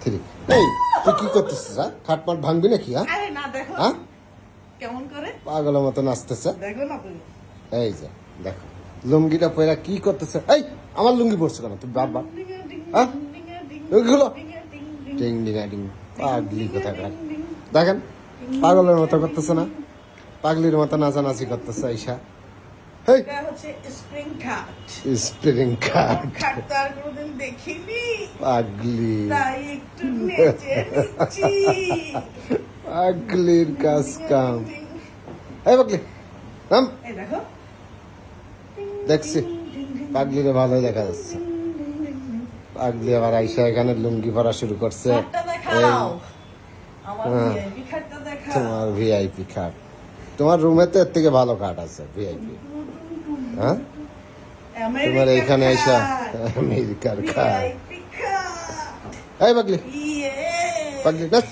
3 এই তুই কি করতেছিস খাট মাট ভাঙবি নাকি আরে না দেখো হ্যাঁ কেমন করে পাগলের মতো নাচতেছে দেখো না তুমি এই যে দেখো লুঙ্গিটা পরে কি করতেছে এই আমার লুঙ্গি পরছো কেন তুই বারবার হ্যাঁ ওইগুলো ডিং ডিং ডিং পাগলি কোথাকার দেখেন পাগলের মতো করতেছে না পাগলির মতো নাচানাচি করতেছে ঈশা হেই এটা হচ্ছে স্প্রিং খাট স্প্রিং কাট খাট তো আর কোনোদিন দেখিনি পাগলি তাই একটু নেচে নিচ্ছি পাগলির কাজ কাম এই পাগলি নাম এই দেখো দেখছি পাগলিরে ভালোই দেখা যাচ্ছে পাগলি আবার আইসা এখানে লুঙ্গি পরা শুরু করছে খাটটা দেখাও আমার হ্যাঁ। ভিআইপি খাটটা দেখাও তোমার ভিআইপি খাট তোমার রুমে তো এর থেকে ভালো খাট আছে ভিআইপি হ্যাঁ তোমার এইখানে আইসা আমেরিকার খাট ভিআইপি খাট এই পাগলি ইয়ে পাগলি নাচ